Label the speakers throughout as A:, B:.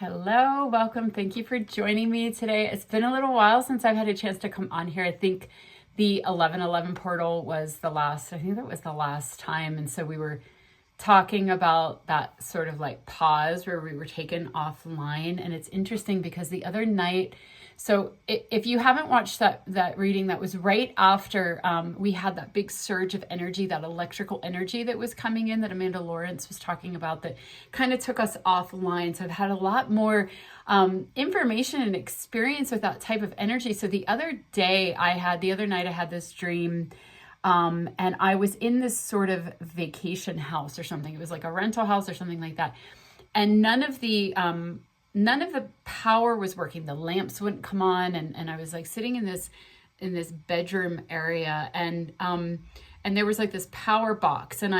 A: Hello, welcome. Thank you for joining me today. It's been a little while since I've had a chance to come on here. I think the 1111 portal was I think that was the last time. And so we were talking about that sort of like pause where we were taken offline. And it's interesting because the other night, so if you haven't watched that reading, that was right after we had that big surge of energy, that electrical energy that was coming in that Amanda Lawrence was talking about that kind of took us offline. So I've had a lot more information and experience with that type of energy. So the other night I had this dream, and I was in this sort of vacation house or something. It was like a rental house or something like that. And none of the power was working. The lamps wouldn't come on. And I was like sitting in this bedroom area, and there was like this power box, and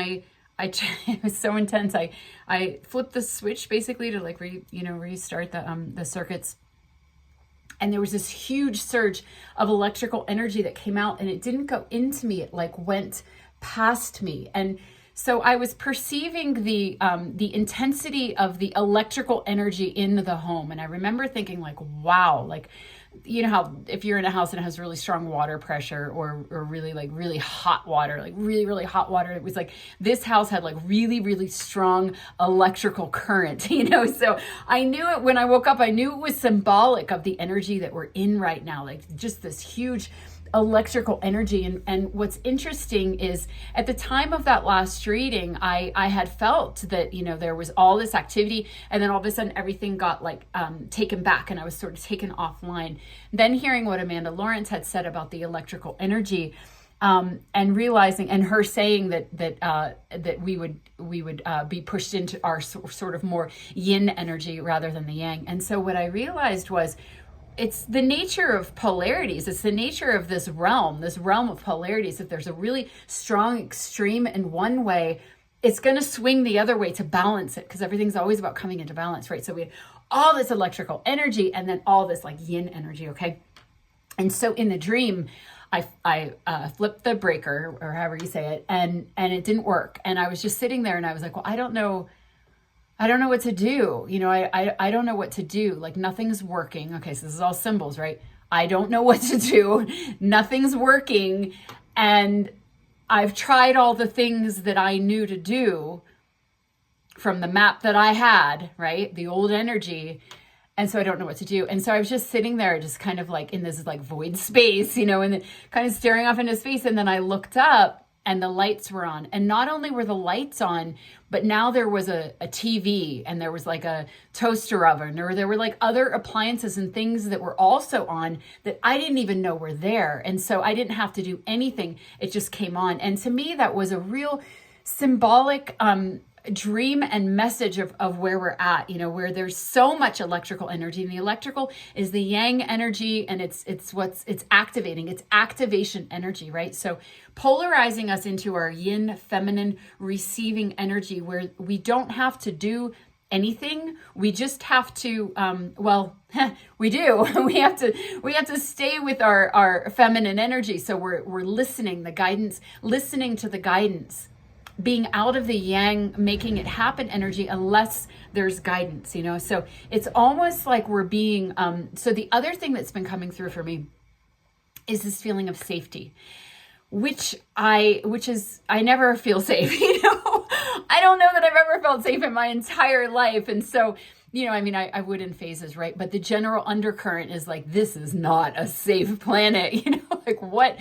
A: it was so intense. I flipped the switch basically to like restart the circuits. And there was this huge surge of electrical energy that came out, and it didn't go into me. It like went past me. And so I was perceiving the intensity of the electrical energy in the home. And I remember thinking like, wow, like, you know how if you're in a house and it has really strong water pressure or really hot water, like really hot water, it was like this house had like really strong electrical current, so I knew it when I woke up. I knew it was symbolic of the energy that we're in right now, like just this huge electrical energy. And what's interesting is at the time of that last reading, I had felt that, there was all this activity, and then all of a sudden everything got like taken back, and I was sort of taken offline. Then hearing what Amanda Lawrence had said about the electrical energy, and realizing, and her saying that we would be pushed into our sort of more yin energy rather than the yang. And so what I realized was, it's the nature of polarities. It's the nature of this realm of polarities. If there's a really strong extreme in one way, it's going to swing the other way to balance it, because everything's always about coming into balance, right? So we have all this electrical energy and then all this like yin energy, okay? And so in the dream, I flipped the breaker, or however you say it, and it didn't work. And I was just sitting there and I was like, well, I don't know what to do. I don't know what to do. Like nothing's working. Okay, so this is all symbols, right? I don't know what to do. Nothing's working. And I've tried all the things that I knew to do from the map that I had, right? The old energy. And so I don't know what to do. And so I was just sitting there, just kind of like in this like void space, and then kind of staring off into space. And then I looked up, and the lights were on. And not only were the lights on, but now there was a TV, and there was like a toaster oven, or there were like other appliances and things that were also on that I didn't even know were there. And so I didn't have to do anything. It just came on. And to me, that was a real symbolic dream and message of where we're at, where there's so much electrical energy. And the electrical is the yang energy, and it's activating, it's activation energy, right? So polarizing us into our yin, feminine, receiving energy, where we don't have to do anything. We just have to, we do. we have to stay with our feminine energy. So we're listening to the guidance, being out of the yang, making it happen energy, unless there's guidance, So it's almost like we're being, so the other thing that's been coming through for me is this feeling of safety, which I never feel safe, I don't know that I've ever felt safe in my entire life. And so, I would in phases, right? But the general undercurrent is like, this is not a safe planet, like what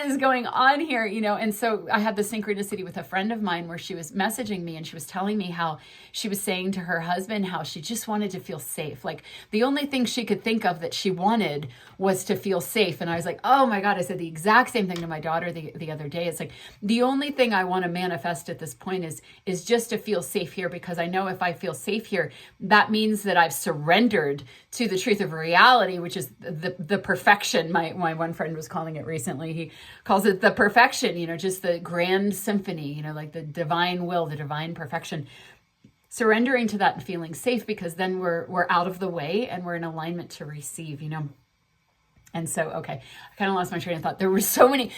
A: is going on here, And so I had the synchronicity with a friend of mine where she was messaging me, and she was telling me how she was saying to her husband how she just wanted to feel safe. Like the only thing she could think of that she wanted was to feel safe. And I was like, oh my God, I said the exact same thing to my daughter the other day. It's like, the only thing I want to manifest at this point is just to feel safe here, because I know if I feel safe here, that means that I've surrendered to the truth of reality, which is the perfection. My one friend was calling it recently. He calls it the perfection, just the grand symphony, like the divine will, the divine perfection. Surrendering to that and feeling safe, because then we're out of the way and we're in alignment to receive, And so, okay, I kind of lost my train of thought. There were so many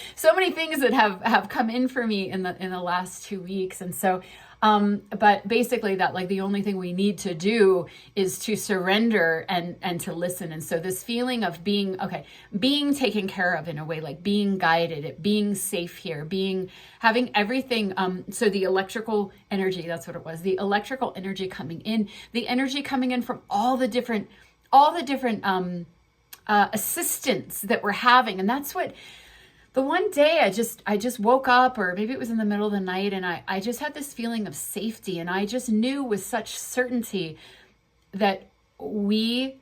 A: things that have come in for me in the last 2 weeks. And so But basically that like the only thing we need to do is to surrender and to listen. And so this feeling of being, okay, being taken care of in a way, like being guided, being safe here, having everything. So the electrical energy, that's what it was. The electrical energy coming in, the energy coming in from all the different assistance that we're having. And that's what the one day I just woke up, or maybe it was in the middle of the night, and I just had this feeling of safety. And I just knew with such certainty that we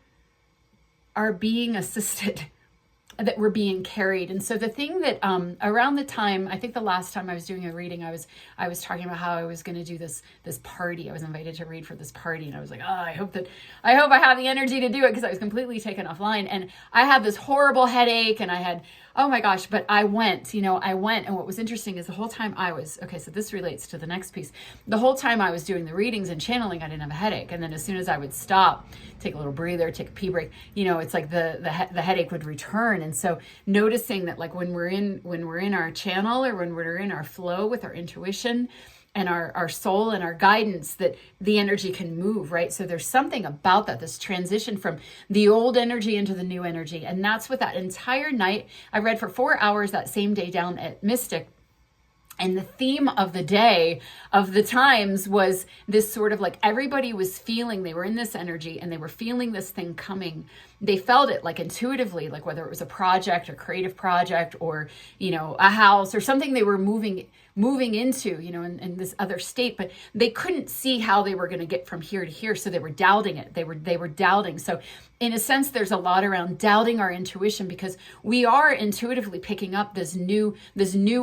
A: are being assisted, that we're being carried. And so the thing that around the time, I think the last time I was doing a reading, I was talking about how I was going to do this party. I was invited to read for this party, and I was like, oh, I hope I have the energy to do it, because I was completely taken offline, and I had this horrible headache, and I had, oh my gosh, but I went. And what was interesting is the whole time I was, okay, so this relates to the next piece. The whole time I was doing the readings and channeling, I didn't have a headache. And then as soon as I would stop, take a little breather, take a pee break, it's like the headache would return. And so noticing that, like, when we're in our channel, or when we're in our flow with our intuition and our soul and our guidance, that the energy can move, right? So there's something about that, this transition from the old energy into the new energy. And that's what that entire night, I read for 4 hours that same day down at Mystic. And the theme of the day, of the times, was this sort of like, everybody was feeling, they were in this energy and they were feeling this thing coming. They felt it like intuitively, like whether it was a project, a creative project, or, a house or something they were moving into, in this other state, but they couldn't see how they were going to get from here to here. So they were doubting it. They were doubting. So in a sense, there's a lot around doubting our intuition, because we are intuitively picking up this new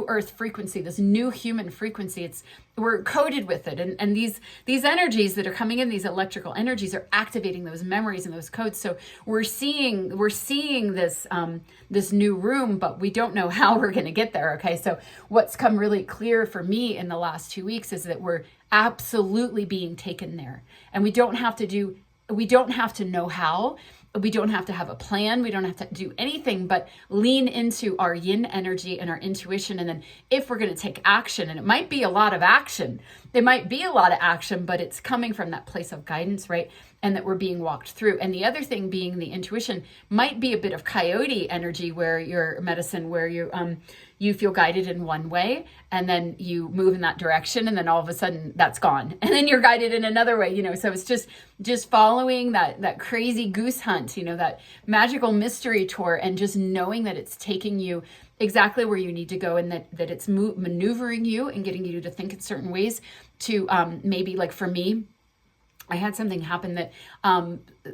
A: earth frequency, this new human frequency. We're coded with it. And these energies that are coming in, these electrical energies, are activating those memories and those codes. So we're seeing this new room, but we don't know how we're going to get there. Okay. So what's come really clear for me in the last 2 weeks is that we're absolutely being taken there, and we don't have to know how. We don't have to have a plan. We don't have to do anything but lean into our yin energy and our intuition. And then if we're going to take action, and it might be a lot of action, but it's coming from that place of guidance, right? And that we're being walked through. And the other thing being the intuition might be a bit of coyote energy, where your medicine, where you feel guided in one way, and then you move in that direction, and then all of a sudden that's gone, and then you're guided in another way. So it's just following that crazy goose hunt, that magical mystery tour, and just knowing that it's taking you exactly where you need to go, and that it's maneuvering you and getting you to think in certain ways to maybe, like for me, I had something happen that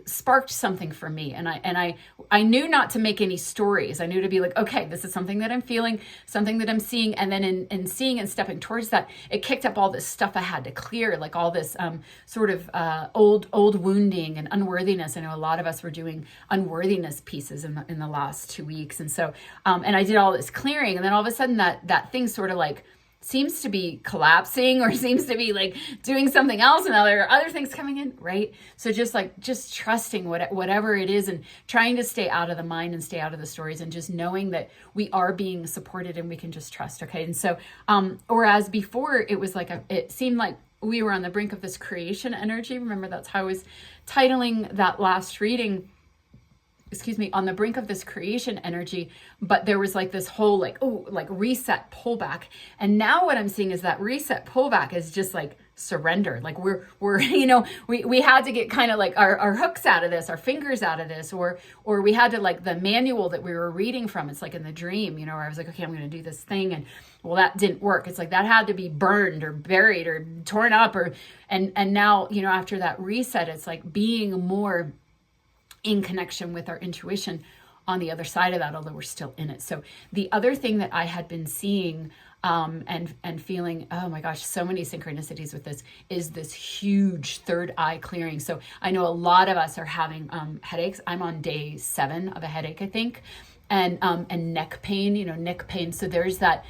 A: sparked something for me. And I knew not to make any stories. I knew to be like, okay, this is something that I'm feeling, something that I'm seeing. And then in seeing and stepping towards that, it kicked up all this stuff I had to clear, like all this sort of old wounding and unworthiness. I know a lot of us were doing unworthiness pieces in the last 2 weeks. And so, and I did all this clearing, and then all of a sudden that thing sort of like seems to be collapsing, or seems to be like doing something else, and there are other things coming in, right? So just trusting whatever it is, and trying to stay out of the mind and stay out of the stories, and just knowing that we are being supported and we can just trust. Okay. And so whereas before it was like it seemed like we were on the brink of this creation energy. Remember, that's how I was titling that last reading, on the brink of this creation energy. But there was like this whole reset pullback. And now what I'm seeing is that reset pullback is just like surrender. Like we're we had to get kind of like our hooks out of this, our fingers out of this, or we had to, like, the manual that we were reading from, it's like in the dream, where I was like, okay, I'm going to do this thing, and well, that didn't work. It's like that had to be burned or buried or torn up, and now, after that reset, it's like being more in connection with our intuition on the other side of that, although we're still in it. So the other thing that I had been seeing and feeling, oh my gosh, so many synchronicities with this, is this huge third eye clearing. So I know a lot of us are having headaches. I'm on day 7 of a headache, I think. And neck pain, neck pain. So there's that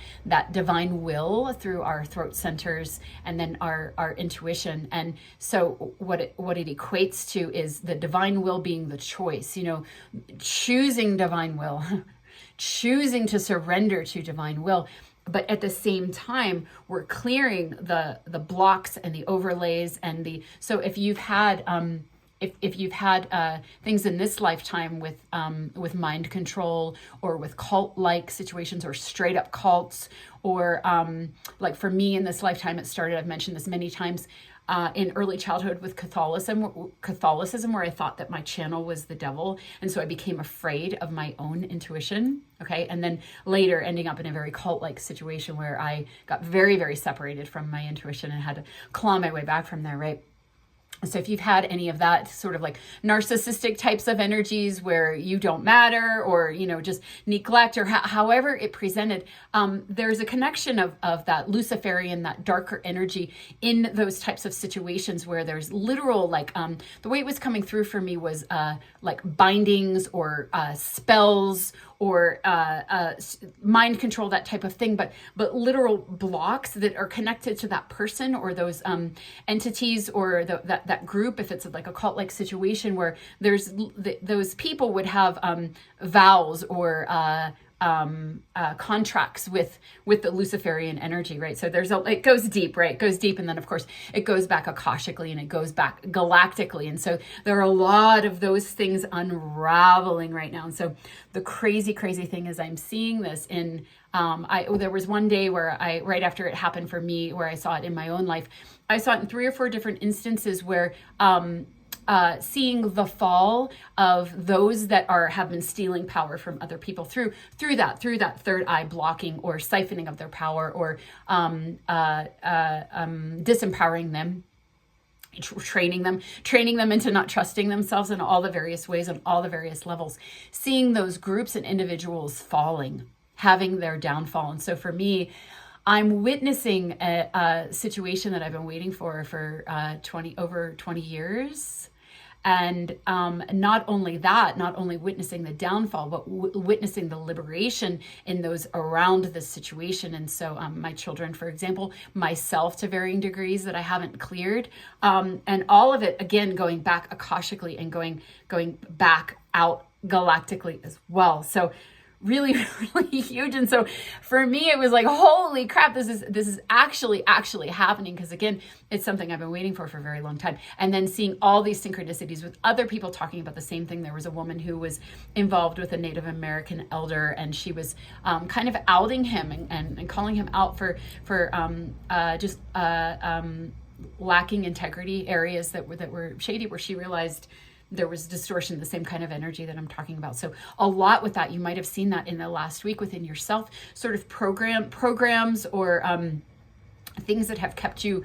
A: divine will through our throat centers, and then our intuition. And so what it equates to is the divine will being the choice, choosing divine will, choosing to surrender to divine will. but at the same time, we're clearing the blocks and the overlays and so if you've had if you've had things in this lifetime with mind control or with cult-like situations or straight up cults, or like for me in this lifetime, it started, I've mentioned this many times, in early childhood with Catholicism, where I thought that my channel was the devil. And so I became afraid of my own intuition. Okay. And then later ending up in a very cult-like situation where I got very, very separated from my intuition and had to claw my way back from there. Right. So if you've had any of that sort of like narcissistic types of energies where you don't matter, or, just neglect, or however it presented, there's a connection of that Luciferian, that darker energy in those types of situations where there's literal, like, the way it was coming through for me was like bindings or spells or mind control, that type of thing, but literal blocks that are connected to that person or those entities or that group. If it's like a cult-like situation where there's those people would have vows or contracts with the Luciferian energy, right? So it goes deep, right? It goes deep. And then of course it goes back akashically and it goes back galactically. And so there are a lot of those things unraveling right now. And so the crazy thing is I'm seeing this in, there was one day where right after it happened for me, where I saw it in my own life, I saw it in 3 or 4 different instances where, seeing the fall of those that have been stealing power from other people through that third eye blocking or siphoning of their power, or disempowering them, training them into not trusting themselves in all the various ways, on all the various levels, seeing those groups and individuals falling, having their downfall. And so for me, I'm witnessing a situation that I've been waiting for over 20 years. And not only witnessing the downfall, but witnessing the liberation in those around this situation. And so my children, for example, myself to varying degrees that I haven't cleared, and all of it, again, going back akashically and going back out galactically as well. So really, really huge. And so for me, it was like, holy crap, this is actually happening. Because again, it's something I've been waiting for a very long time. And then seeing all these synchronicities with other people talking about the same thing. There was a woman who was involved with a Native American elder, and she was kind of outing him and calling him out for just lacking integrity, areas that were shady, where she realized there was distortion, the same kind of energy that I'm talking about. So a lot with that, you might have seen that in the last week within yourself, sort of programs or things that have kept you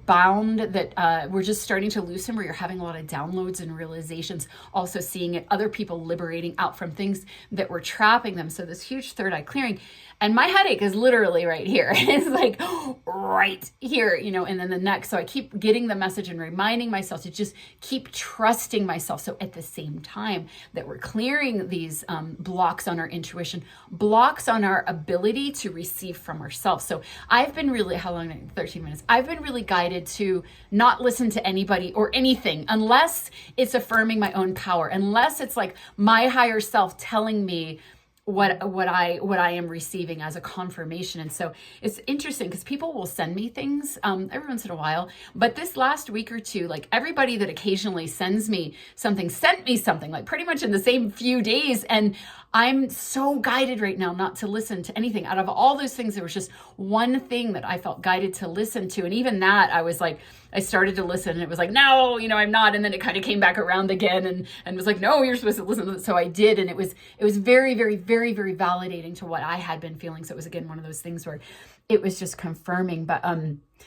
A: bound, that we're just starting to loosen, where you're having a lot of downloads and realizations, also seeing it, other people liberating out from things that were trapping them. So this huge third eye clearing. And my headache is literally right here. It's like right here, and then the neck. So I keep getting the message and reminding myself to just keep trusting myself. So at the same time that we're clearing these blocks on our intuition, blocks on our ability to receive from ourselves. So I've been really, how long? 13 minutes. I've been really guided to not listen to anybody or anything unless it's affirming my own power, unless it's like my higher self telling me what I am receiving as a confirmation. And so it's interesting because people will send me things every once in a while, but this last week or two, like everybody that occasionally sends me something sent me something like pretty much in the same few days. And I'm so guided right now not to listen to anything. Out of all those things, there was just one thing that I felt guided to listen to. And even that, I was like, I started to listen and it was like, no, I'm not. And then it kind of came back around again and was like, no, you're supposed to listen to it. So I did. And it was very, very, very, very validating to what I had been feeling. So it was, again, one of those things where it was just confirming. But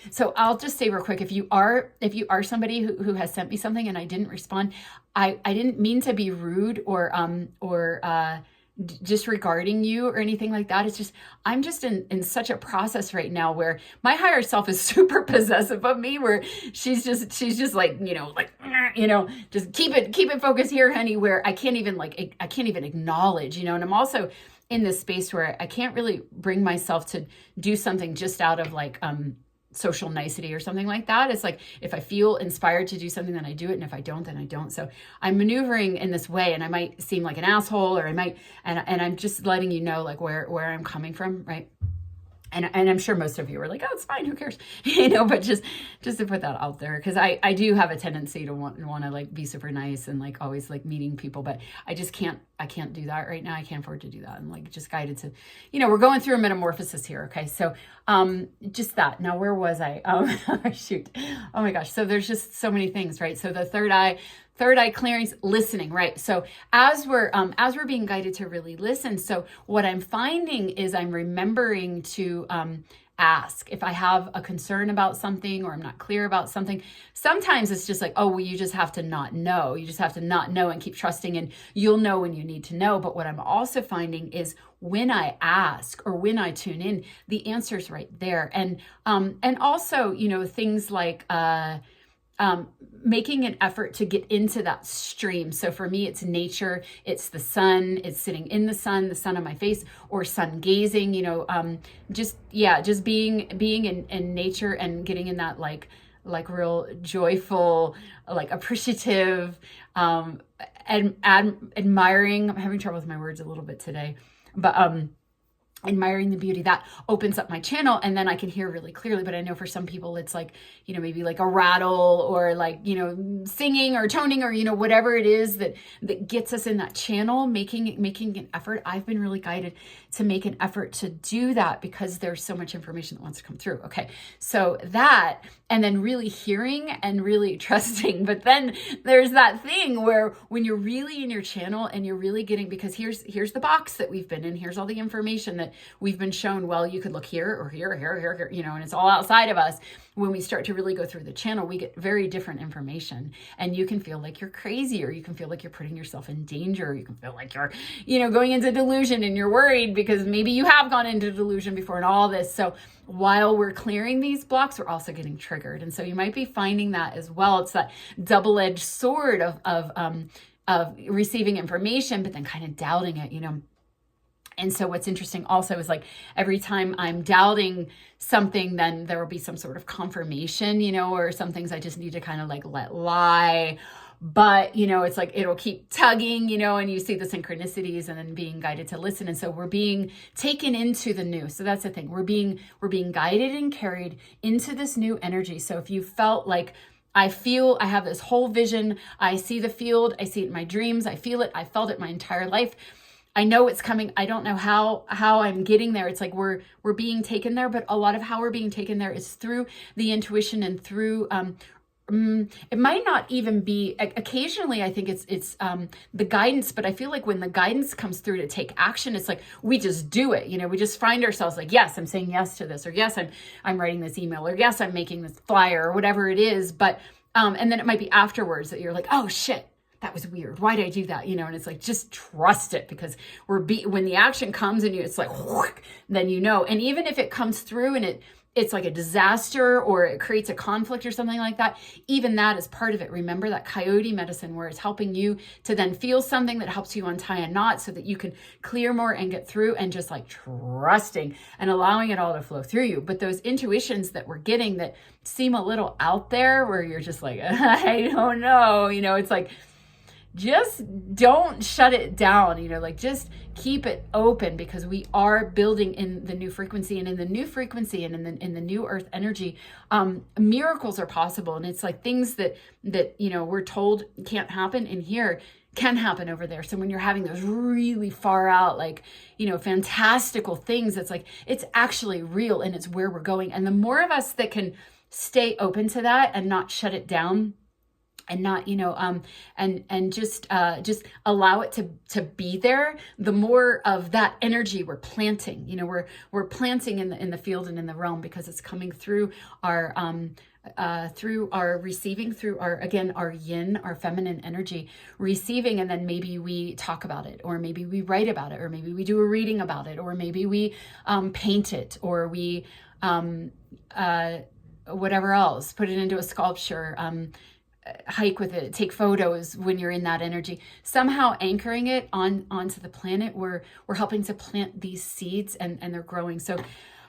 A: so I'll just say real quick, if you are somebody who has sent me something and I didn't respond, I didn't mean to be rude or disregarding you or anything like that. It's just, I'm just in such a process right now where my higher self is super possessive of me, where she's just like, just keep it focused here, honey, where I can't even acknowledge, and I'm also in this space where I can't really bring myself to do something just out of like, social nicety or something like that. It's like, if I feel inspired to do something, then I do it. And if I don't, then I don't. So I'm maneuvering in this way, and I might seem like an asshole, or I might, and I'm just letting you know like where I'm coming from. Right. And I'm sure most of you are like, oh, it's fine, who cares? But just to put that out there, because I do have a tendency to want to like be super nice and like always like meeting people, but I can't do that right now. I can't afford to do that. I'm like just guided to, we're going through a metamorphosis here. Okay. So, just that. Now, where was I? Shoot. Oh my gosh. So there's just so many things, right? So the third eye clearings, listening, right? So as we're being guided to really listen, so what I'm finding is I'm remembering to ask if I have a concern about something or I'm not clear about something. Sometimes it's just like, oh, well, you just have to not know. You just have to not know and keep trusting, and you'll know when you need to know. But what I'm also finding is when I ask or when I tune in, the answer's right there. And also, things like making an effort to get into that stream. So for me, it's nature, it's the sun, it's sitting in the sun on my face, or sun gazing, just being in nature and getting in that like real joyful, like appreciative, and admiring. I'm having trouble with my words a little bit today, but admiring the beauty that opens up my channel, and then I can hear really clearly. But I know for some people it's like, maybe like a rattle or like, singing or toning or, whatever it is that gets us in that channel, making an effort. I've been really guided to make an effort to do that because there's so much information that wants to come through. Okay. So that, and then really hearing and really trusting. But then there's that thing where when you're really in your channel and you're really getting, because here's the box that we've been in, here's all the information that we've been shown. Well, you could look here or here, and it's all outside of us. When we start to really go through the channel, we get very different information, and you can feel like you're crazy, or you can feel like you're putting yourself in danger, or you can feel like you're, going into delusion, and you're worried because maybe you have gone into delusion before and all this. So while we're clearing these blocks, we're also getting triggered. And so you might be finding that as well. It's that double-edged sword of receiving information, but then kind of doubting it, And so what's interesting also is like every time I'm doubting something, then there will be some sort of confirmation, or some things I just need to kind of like let lie. But, it's like it'll keep tugging, and you see the synchronicities and then being guided to listen. And so we're being taken into the new. So that's the thing. We're being guided and carried into this new energy. So if you felt like, I have this whole vision, I see the field, I see it in my dreams, I feel it, I felt it my entire life, I know it's coming. I don't know how I'm getting there. It's like we're being taken there, but a lot of how we're being taken there is through the intuition and through it might not even be, occasionally I think it's the guidance, but I feel like when the guidance comes through to take action, it's like we just do it. We just find ourselves like, yes, I'm saying yes to this, or yes, I'm writing this email, or yes, I'm making this flyer, or whatever it is. But and then it might be afterwards that you're like, oh shit, that was weird. Why did I do that? And it's like, just trust it, because when the action comes and it's like, then And even if it comes through and it's like a disaster or it creates a conflict or something like that, even that is part of it. Remember that coyote medicine where it's helping you to then feel something that helps you untie a knot so that you can clear more and get through, and just like trusting and allowing it all to flow through you. But those intuitions that we're getting that seem a little out there where you're just like, I don't know, it's like, just don't shut it down, like just keep it open, because we are building in the new frequency, and in the new frequency and in the new earth energy, miracles are possible. And it's like things that we're told can't happen in here can happen over there. So when you're having those really far out, like, fantastical things, it's like, it's actually real and it's where we're going. And the more of us that can stay open to that and not shut it down, and not, and just allow it to be there, the more of that energy we're planting, we're planting in the field and in the realm, because it's coming through our receiving, through our yin, our feminine energy, receiving. And then maybe we talk about it, or maybe we write about it, or maybe we do a reading about it, or maybe we paint it, or we whatever else, put it into a sculpture, hike with it, take photos when you're in that energy, somehow anchoring it onto the planet. We're helping to plant these seeds, and they're growing. So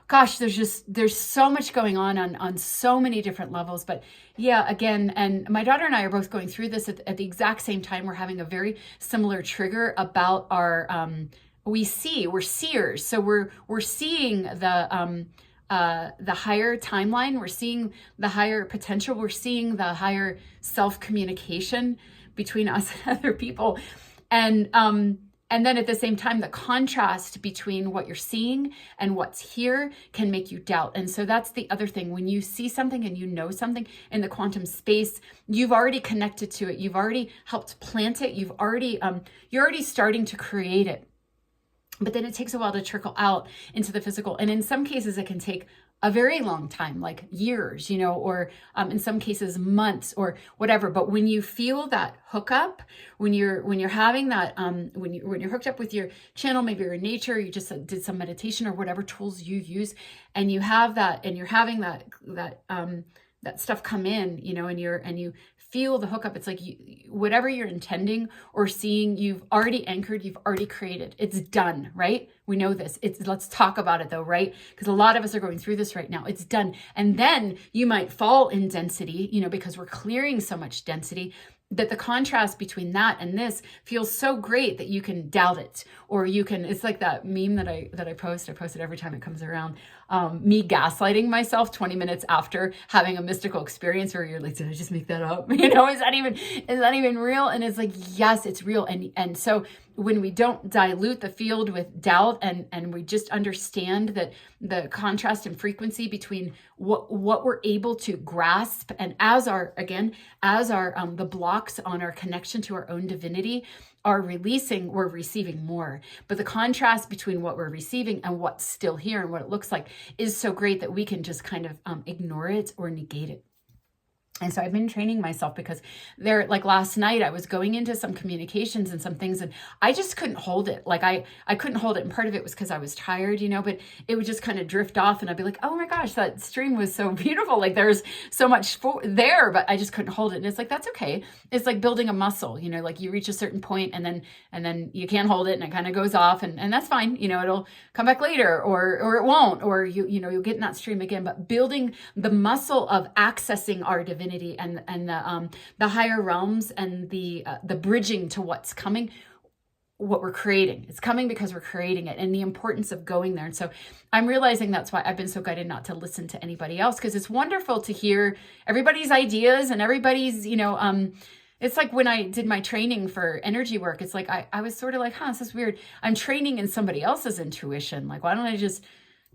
A: gosh, there's so much going on so many different levels. But yeah, again, and my daughter and I are both going through this at the exact same time. We're having a very similar trigger about our we're seers. So we're seeing the higher timeline. We're seeing the higher potential. We're seeing the higher self-communication between us and other people. And then at the same time, the contrast between what you're seeing and what's here can make you doubt. And so that's the other thing. When you see something and you know something in the quantum space, you've already connected to it. You've already helped plant it. You're already starting to create it. But then it takes a while to trickle out into the physical. And in some cases, it can take a very long time, like years, or in some cases months or whatever. But when you feel that hookup, when you're having that, when you're hooked up with your channel, maybe your nature, you just did some meditation or whatever tools you use, and you have that, and you're having that stuff come in, and you feel the hookup. It's like whatever you're intending or seeing, you've already anchored, you've already created. It's done, right? We know this. Let's talk about it though, right? Because a lot of us are going through this right now. It's done. And then you might fall in density, because we're clearing so much density, that the contrast between that and this feels so great that you can doubt it, or it's like that meme that I post. I post it every time it comes around. Me gaslighting myself 20 minutes after having a mystical experience, where you're like, did I just make that up? Is that even real? And it's like, yes, it's real. And so when we don't dilute the field with doubt, and we just understand that the contrast and frequency between what we're able to grasp, and as the blocks on our connection to our own divinity are releasing, we're receiving more. But the contrast between what we're receiving and what's still here and what it looks like is so great that we can just kind of ignore it or negate it. And so I've been training myself, because like last night, I was going into some communications and some things, and I just couldn't hold it. Like I couldn't hold it. And part of it was because I was tired, but it would just kind of drift off, and I'd be like, oh my gosh, that stream was so beautiful. Like there's so much there, but I just couldn't hold it. And it's like, that's okay. It's like building a muscle, like you reach a certain point and then you can't hold it, and it kind of goes off, and that's fine. It'll come back later, or it won't, or you'll get in that stream again. But building the muscle of accessing our divinity and the higher realms, and the bridging to what's coming, what we're creating. It's coming because we're creating it, and the importance of going there. And so I'm realizing that's why I've been so guided not to listen to anybody else, because it's wonderful to hear everybody's ideas and everybody's, it's like when I did my training for energy work, it's like I was sort of like, this is weird. I'm training in somebody else's intuition. Like, why don't I just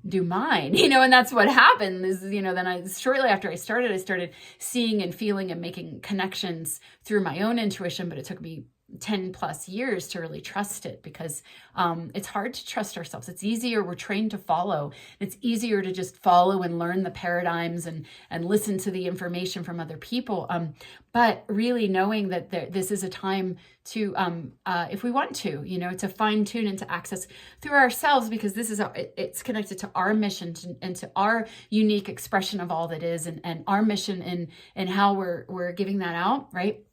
A: do mine, and that's what happened is, then shortly after I started seeing and feeling and making connections through my own intuition. But it took me 10 plus years to really trust it, because it's hard to trust ourselves. It's easier. We're trained to follow. It's easier to just follow and learn the paradigms and listen to the information from other people. But really knowing that this is a time to, if we want to fine tune and to access through ourselves, because this is it's connected to our mission and to our unique expression of all that is, and our mission and how we're giving that out, right?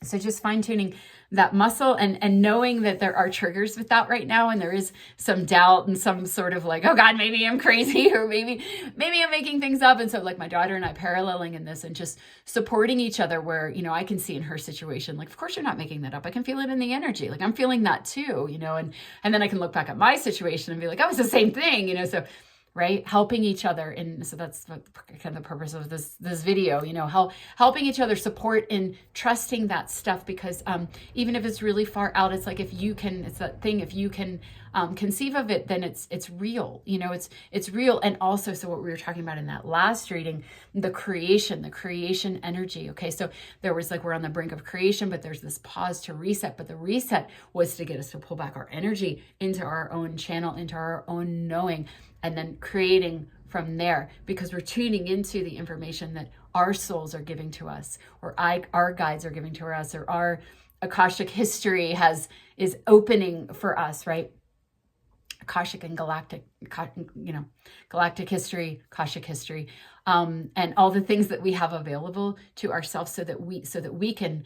A: So just fine tuning that muscle, and knowing that there are triggers with that right now. And there is some doubt and some sort of like, oh God, maybe I'm crazy, or maybe I'm making things up. And so like my daughter and I paralleling in this and just supporting each other, where, I can see in her situation, like, of course you're not making that up. I can feel it in the energy. Like I'm feeling that too, and then I can look back at my situation and be like, oh, it's the same thing, so right? Helping each other. And so that's what kind of the purpose of this video, helping each other, support and trusting that stuff, because even if it's really far out, it's like, it's that thing, if you can conceive of it, then it's real, it's real. And also, so what we were talking about in that last reading, the creation energy. Okay. So there was like, we're on the brink of creation, but there's this pause to reset, but the reset was to get us to pull back our energy into our own channel, into our own knowing, and then creating from there, because we're tuning into the information that our souls are giving to us, or our guides are giving to us, or our Akashic history is opening for us, right? Akashic and galactic, galactic history, Akashic history, and all the things that we have available to ourselves, so that we can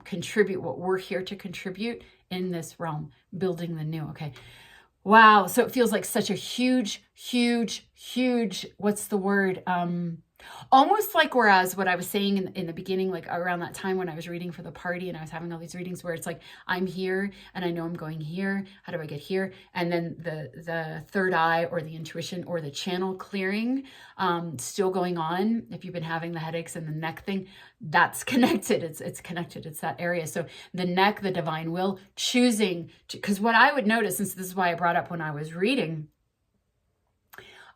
A: contribute what we're here to contribute in this realm, building the new. Okay. Wow. So it feels like such a huge, what's the word? Almost like, whereas what I was saying in the beginning, like around that time when I was reading for the party and I was having all these readings where it's like, I'm here and I know I'm going here. How do I get here? And then the third eye or the intuition or the channel clearing still going on. If you've been having the headaches and the neck thing, that's connected. It's connected. It's that area. So the neck, the divine will, choosing to, because what I would notice, and so this is why I brought up when I was reading,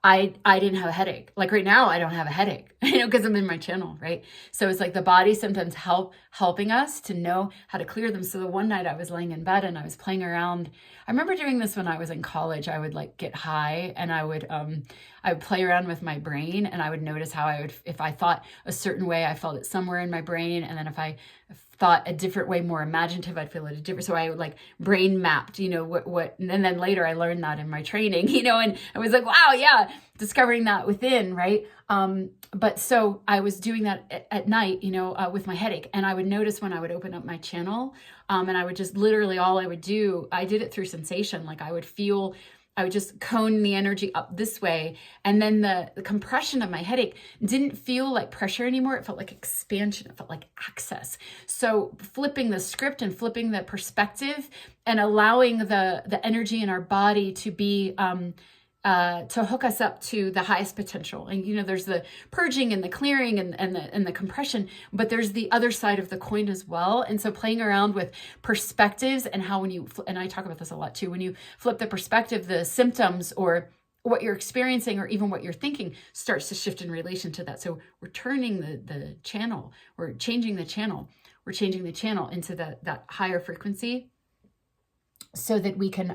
A: I didn't have a headache. Like right now, I don't have a headache, because I'm in my channel, right? So it's like the body sometimes helping us to know how to clear them. So the one night I was laying in bed and I was playing around. I remember doing this when I was in college. I would like get high and I would play around with my brain, and I would notice how I would, if I thought a certain way, I felt it somewhere in my brain. And then if I thought a different way, more imaginative, I'd feel it a different. So I would like brain mapped, what, and then later I learned that in my training, and I was like, wow, yeah, discovering that within, right? But so I was doing that at night, with my headache, and I would notice when I would open up my channel, and I would just literally, all I would do, I did it through sensation. Like I would just cone the energy up this way. And then the compression of my headache didn't feel like pressure anymore. It felt like expansion. It felt like access. So flipping the script and flipping the perspective and allowing the energy in our body to be, to hook us up to the highest potential. And, there's the purging and the clearing and the compression, but there's the other side of the coin as well. And so playing around with perspectives and how and I talk about this a lot too, when you flip the perspective, the symptoms or what you're experiencing or even what you're thinking starts to shift in relation to that. So we're turning the channel, we're changing the channel into that higher frequency so that we can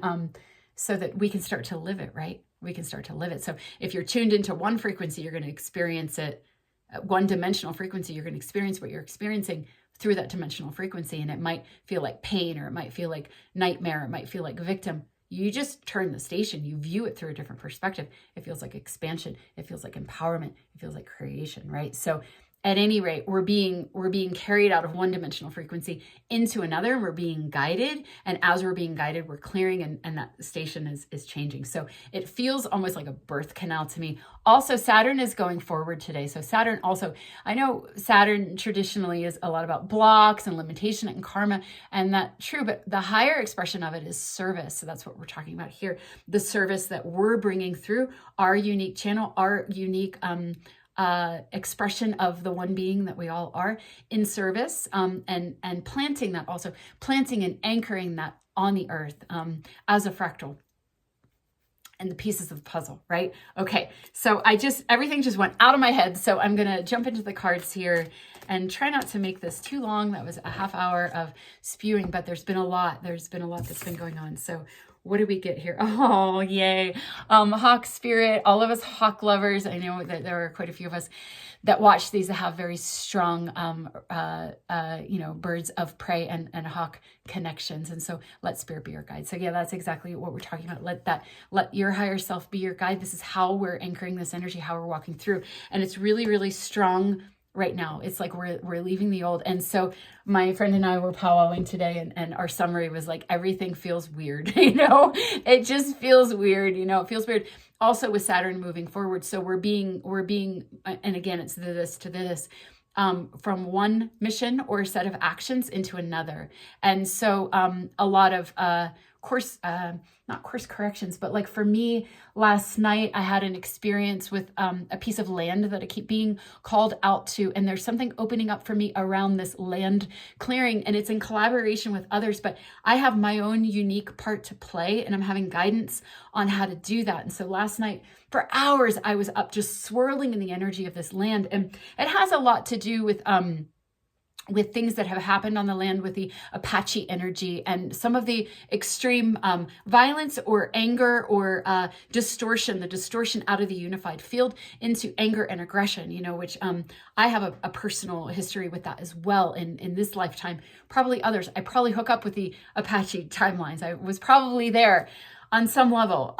A: start to live it, right? We can start to live it. So if you're tuned into one frequency, you're going to experience it, one-dimensional frequency, you're going to experience what you're experiencing through that dimensional frequency. And it might feel like pain, or it might feel like nightmare, it might feel like victim. You just turn the station, you view it through a different perspective. It feels like expansion. It feels like empowerment. It feels like creation, right? So at any rate, we're being carried out of one-dimensional frequency into another, and we're being guided. And as we're being guided, we're clearing, and that station is changing. So it feels almost like a birth canal to me. Also, Saturn is going forward today. So Saturn also, I know Saturn traditionally is a lot about blocks and limitation and karma, and that's true, but the higher expression of it is service. So that's what we're talking about here. The service that we're bringing through our unique channel, our unique, expression of the one being that we all are in service, and planting that, also planting and anchoring that on the earth, as a fractal and the pieces of the puzzle, right? Okay. So everything just went out of my head. So I'm going to jump into the cards here and try not to make this too long. That was a half hour of spewing, but there's been a lot that's been going on. So what do we get here? Oh, yay. Hawk spirit, all of us hawk lovers. I know that there are quite a few of us that watch these that have very strong, birds of prey and hawk connections. And so let spirit be your guide. So yeah, that's exactly what we're talking about. Let your higher self be your guide. This is how we're anchoring this energy, how we're walking through. And it's really, really strong right now. It's like we're leaving the old. And so my friend and I were powwowing today, and our summary was like, everything feels weird. It just feels weird. It feels weird. Also with Saturn moving forward. So we're being, and again, it's this to this, from one mission or set of actions into another. And so, a lot of, not course corrections, but like for me last night, I had an experience with a piece of land that I keep being called out to. And there's something opening up for me around this land clearing, and it's in collaboration with others, but I have my own unique part to play, and I'm having guidance on how to do that. And so last night for hours, I was up just swirling in the energy of this land. And it has a lot to do with things that have happened on the land with the Apache energy and some of the extreme violence or anger or the distortion out of the unified field into anger and aggression, which I have a personal history with that as well in this lifetime. Probably others. I probably hook up with the Apache timelines. I was probably there. on some level.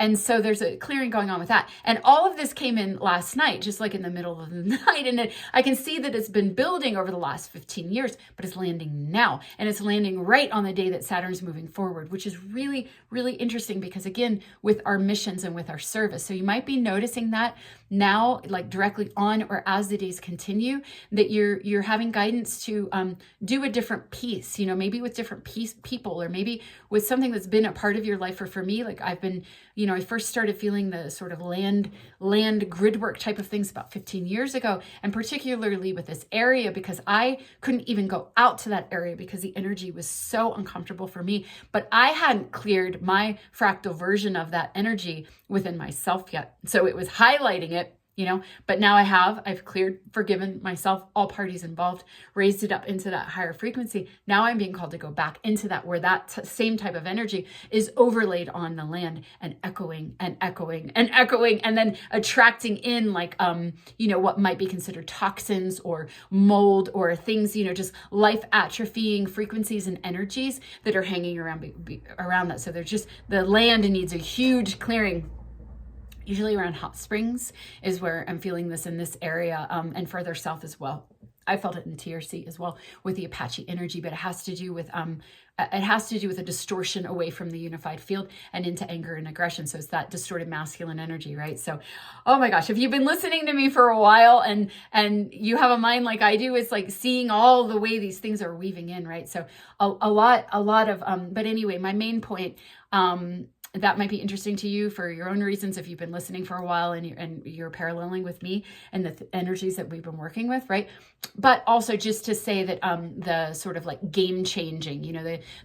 A: And so there's a clearing going on with that. And all of this came in last night, just like in the middle of the night. And I can see that it's been building over the last 15 years, but it's landing now. And it's landing right on the day that Saturn's moving forward, which is really, really interesting because, again, with our missions and with our service. So you might be noticing that now, like directly on or as the days continue, that you're having guidance to do a different piece, maybe with different people, or maybe with something that's been a part of your life. Or for me, like I've been, I first started feeling the sort of land grid work type of things about 15 years ago, and particularly with this area, because I couldn't even go out to that area because the energy was so uncomfortable for me. But I hadn't cleared my fractal version of that energy within myself yet. So it was highlighting it, but now I've cleared, forgiven myself, all parties involved, raised it up into that higher frequency. Now I'm being called to go back into that, where that same type of energy is overlaid on the land and echoing and echoing and echoing, and then attracting in like, what might be considered toxins or mold or things, just life atrophying frequencies and energies that are hanging around that. So there's just, the land needs a huge clearing. Usually around hot springs is where I'm feeling this in this area, and further south as well. I felt it in TRC as well with the Apache energy, but it has to do with a distortion away from the unified field and into anger and aggression. So it's that distorted masculine energy, right? So, oh my gosh, if you've been listening to me for a while and you have a mind like I do, it's like seeing all the way these things are weaving in, right? So a lot of, but anyway, my main point, that might be interesting to you for your own reasons if you've been listening for a while and you're paralleling with me and the energies that we've been working with, right? But also just to say that the sort of like game changing,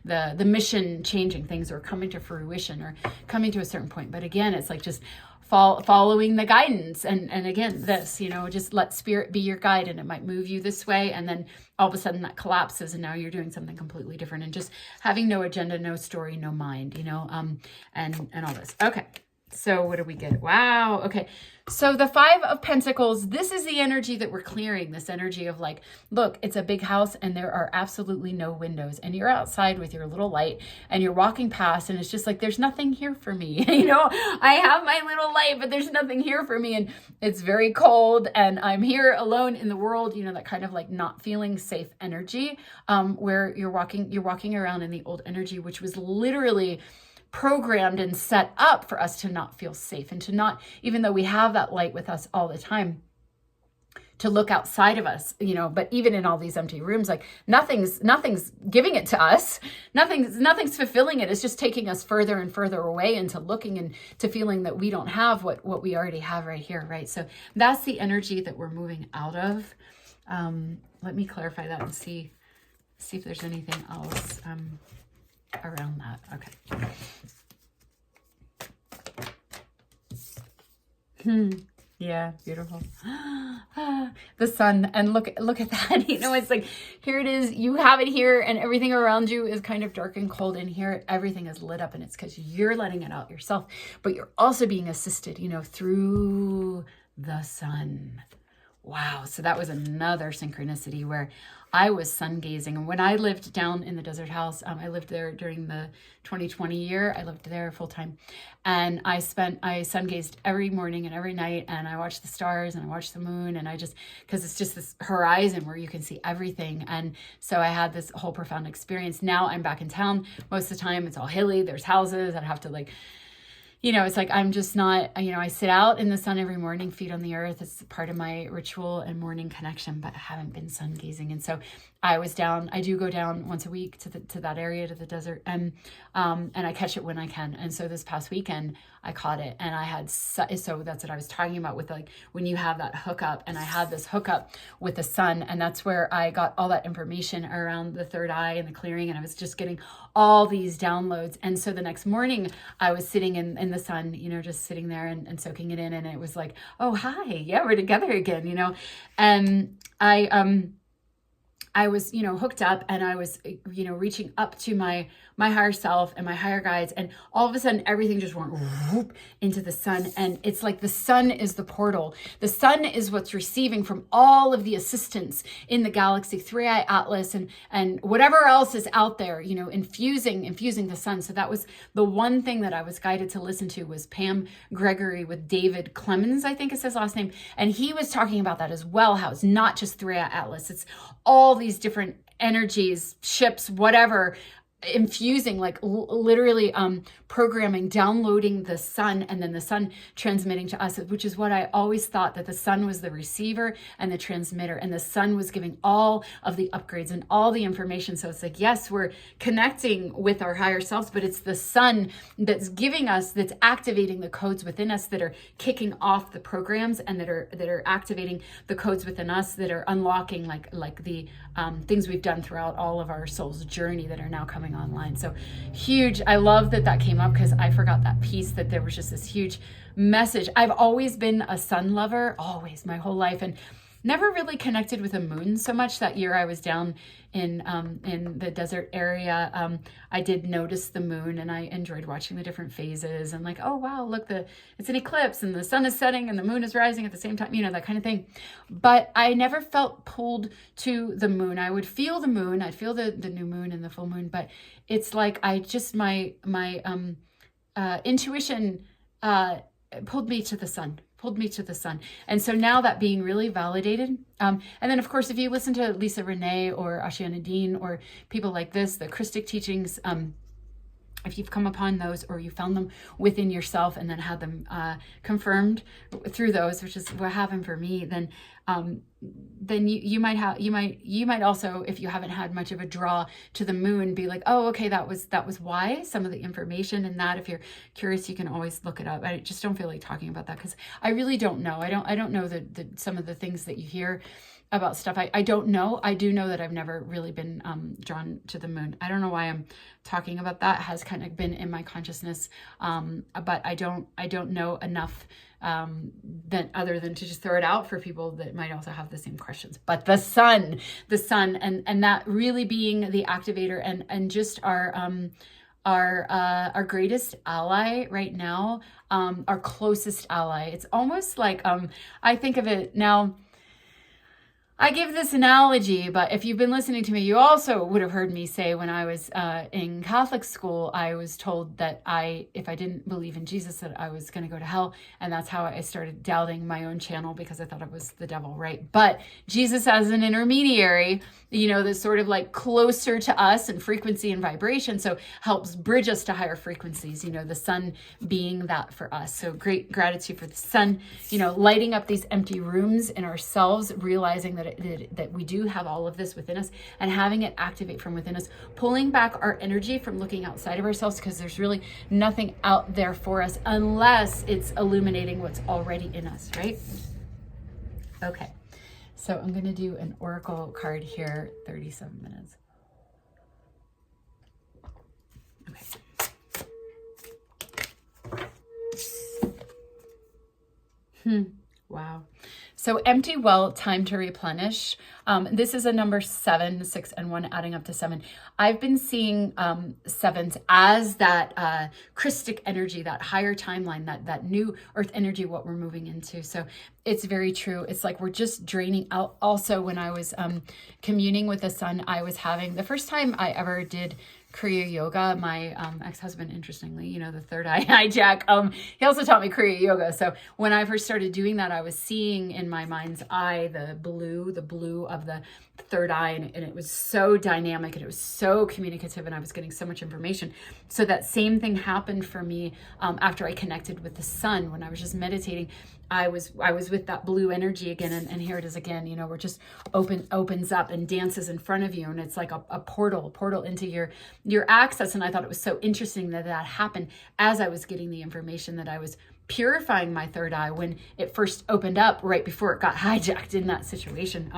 A: the mission changing things are coming to fruition or coming to a certain point. But again, it's like just following the guidance. And again, this, just let spirit be your guide, and it might move you this way. And then all of a sudden that collapses and now you're doing something completely different, and just having no agenda, no story, no mind, and all this. Okay. So what do we get? Wow. Okay. So the 5 of Pentacles, this is the energy that we're clearing, this energy of like, look, it's a big house and there are absolutely no windows, and you're outside with your little light and you're walking past and it's just like, there's nothing here for me. I have my little light, but there's nothing here for me. And it's very cold and I'm here alone in the world, that kind of like not feeling safe energy, where you're walking around in the old energy, which was literally programmed and set up for us to not feel safe and to not, even though we have that light with us all the time, to look outside of us, but even in all these empty rooms, like nothing's giving it to us. Nothing's fulfilling it. It's just taking us further and further away into looking and to feeling that we don't have what we already have right here. Right. So that's the energy that we're moving out of. Let me clarify that and see if there's anything else, around that. Okay. Yeah, beautiful. The sun, and look at that. It's like, here it is. You have it here, and everything around you is kind of dark and cold. And here, everything is lit up, and it's because you're letting it out yourself, but you're also being assisted, through the sun. Wow. So that was another synchronicity where I was sun gazing. And when I lived down in the desert house, I lived there during the 2020 year. I lived there full time, and I sun gazed every morning and every night, and I watched the stars and I watched the moon, and because it's just this horizon where you can see everything. And so I had this whole profound experience. Now I'm back in town. Most of the time it's all hilly. There's houses. I'd have to it's like, I'm just not, I sit out in the sun every morning, feet on the earth. It's part of my ritual and morning connection, but I haven't been sun gazing. And so I do go down once a week to that area, to the desert, and I catch it when I can. And so this past weekend I caught it, and I had, so that's what I was talking about with like, when you have that hookup, and I had this hookup with the sun, and that's where I got all that information around the third eye and the clearing. And I was just getting all these downloads. And so the next morning I was sitting in the sun, just sitting there and soaking it in. And it was like, oh, hi. Yeah, we're together again, and I was, hooked up, and I was, reaching up to my higher self and my higher guides. And all of a sudden, everything just went whoop into the sun. And it's like the sun is the portal. The sun is what's receiving from all of the assistance in the galaxy, Three-Eye Atlas, and whatever else is out there, infusing the sun. So that was the one thing that I was guided to listen to, was Pam Gregory with David Clemens, I think is his last name. And he was talking about that as well, how it's not just Three-Eye Atlas, it's all these different energies, ships, whatever, infusing, like literally programming, downloading the sun, and then the sun transmitting to us, which is what I always thought, that the sun was the receiver and the transmitter, and the sun was giving all of the upgrades and all the information. So it's like, yes, we're connecting with our higher selves, but it's the sun that's giving us, that's activating the codes within us, that are kicking off the programs, and that are activating the codes within us, that are unlocking like the things we've done throughout all of our soul's journey that are now coming online. So huge. I love that came up, because I forgot that piece, that there was just this huge message. I've always been a sun lover, always, my whole life, and never really connected with the moon so much. That year I was down in the desert area, I did notice the moon, and I enjoyed watching the different phases, and like, oh wow, look, it's an eclipse, and the sun is setting and the moon is rising at the same time, that kind of thing. But I never felt pulled to the moon. I would feel the moon, I'd feel the new moon and the full moon, but it's like I just, my intuition pulled me to the sun. And so now that being really validated, and then of course, if you listen to Lisa Renee or Ashiana Dean or people like this, the Christic teachings, if you've come upon those, or you found them within yourself and then had them confirmed through those, which is what happened for me, then you might also, if you haven't had much of a draw to the moon, be like, oh, okay, that was why. Some of the information in that, if you're curious, you can always look it up. I just don't feel like talking about that, because I really don't know. I don't know some of the things that you hear about stuff. I don't know. I do know that I've never really been drawn to the moon. I don't know why I'm talking about that. It has kind of been in my consciousness, but I don't know enough other than to just throw it out for people that might also have the same questions. But the sun, and that really being the activator, and just our greatest ally right now, our closest ally. It's almost like I think of it now. I give this analogy, but if you've been listening to me, you also would have heard me say, when I was in Catholic school, I was told that if I didn't believe in Jesus, that I was going to go to hell. And that's how I started doubting my own channel, because I thought it was the devil, right? But Jesus as an intermediary, that's sort of like closer to us in frequency and vibration, so helps bridge us to higher frequencies, the sun being that for us. So great gratitude for the sun, lighting up these empty rooms in ourselves, realizing that we do have all of this within us, and having it activate from within us, pulling back our energy from looking outside of ourselves, because there's really nothing out there for us unless it's illuminating what's already in us, right? Okay, so I'm going to do an oracle card here, 37 minutes. Okay. Wow. So empty well, time to replenish. This is a number 7, 6, and 1, adding up to 7. I've been seeing sevens as that Christic energy, that higher timeline, that new earth energy, what we're moving into. So it's very true. It's like we're just draining out. Also, when I was communing with the sun, I was having the first time I ever did Kriya Yoga. My ex-husband, interestingly, the third eye hijack, he also taught me Kriya Yoga. So when I first started doing that, I was seeing in my mind's eye the blue of the third eye, and it was so dynamic, and it was so communicative, and I was getting so much information. So that same thing happened for me after I connected with the sun. When I was just meditating, I was with that blue energy again, and here it is again, we're just opens up and dances in front of you, and it's like a portal into your access. And I thought it was so interesting that happened as I was getting the information, that I was purifying my third eye when it first opened up right before it got hijacked in that situation.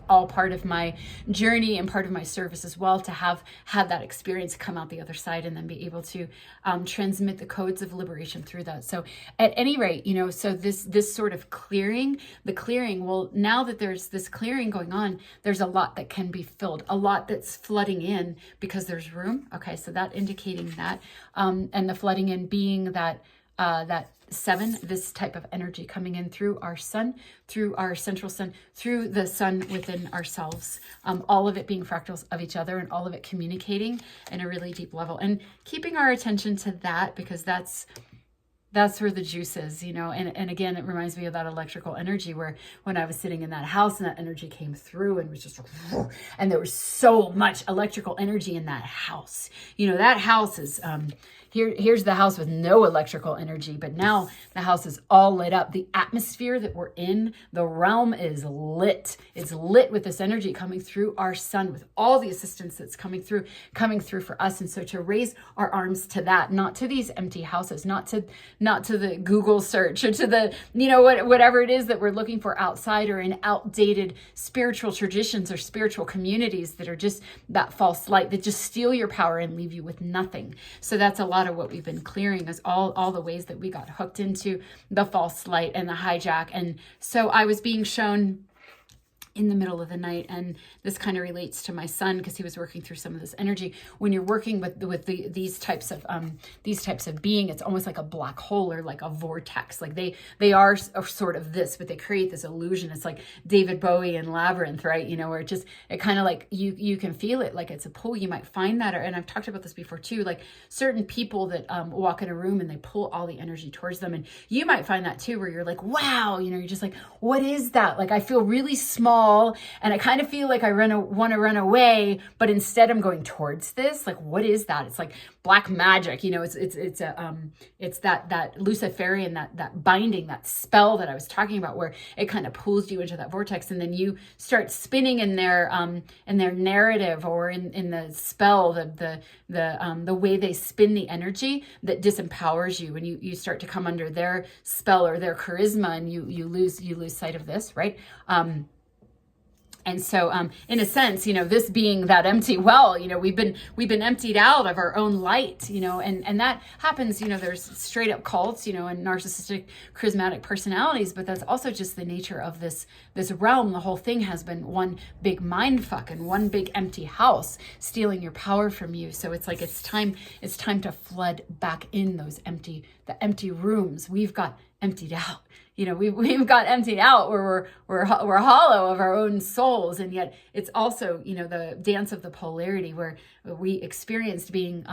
A: all part of my journey and part of my service as well, to have had that experience, come out the other side, and then be able to transmit the codes of liberation through that. So at any rate, so this sort of clearing, well, now that there's this clearing going on, there's a lot that can be filled, a lot that's flooding in because there's room. Okay, so that indicating that, and the flooding in being that that 7, this type of energy coming in through our sun, through our central sun, through the sun within ourselves, all of it being fractals of each other, and all of it communicating in a really deep level, and keeping our attention to that, because that's where the juice is, and again, it reminds me of that electrical energy, where when I was sitting in that house and that energy came through and was just, and there was so much electrical energy in that house. That house is, here's the house with no electrical energy, but now the house is all lit up. The atmosphere that we're in, the realm is lit. It's lit with this energy coming through our sun, with all the assistance that's coming through for us. And so to raise our arms to that, not to these empty houses, not to the Google search, or to the, whatever it is that we're looking for outside, or in outdated spiritual traditions or spiritual communities that are just that false light that just steal your power and leave you with nothing. So that's a lot of what we've been clearing, is all the ways that we got hooked into the false light and the hijack. And so I was being shown in the middle of the night, and this kind of relates to my son, because he was working through some of this energy. When you're working with these types of being, it's almost like a black hole, or like a vortex. Like they are sort of this, but they create this illusion. It's like David Bowie and Labyrinth, right? Where it kind of like you can feel it like it's a pull. You might find that, and I've talked about this before too, like certain people that walk in a room and they pull all the energy towards them, and you might find that too, where you're like, wow, you're just like, what is that? Like, I feel really small, and I kind of feel like I want to run away, but instead I'm going towards this. Like, what is that? It's like black magic, it's that Luciferian, that binding, that spell that I was talking about, where it kind of pulls you into that vortex, and then you start spinning in their narrative, or in the spell, the way they spin the energy that disempowers you, and you start to come under their spell or their charisma, and you lose sight of this, right? And so, in a sense, this being that empty well, we've been emptied out of our own light, and that happens, there's straight up cults, and narcissistic, charismatic personalities, but that's also just the nature of this realm. The whole thing has been one big mind fuck and one big empty house, stealing your power from you. So it's like, it's time to flood back in the empty rooms we've got emptied out. We've got emptied out, where we're hollow of our own souls. And yet it's also, the dance of the polarity, where we experienced being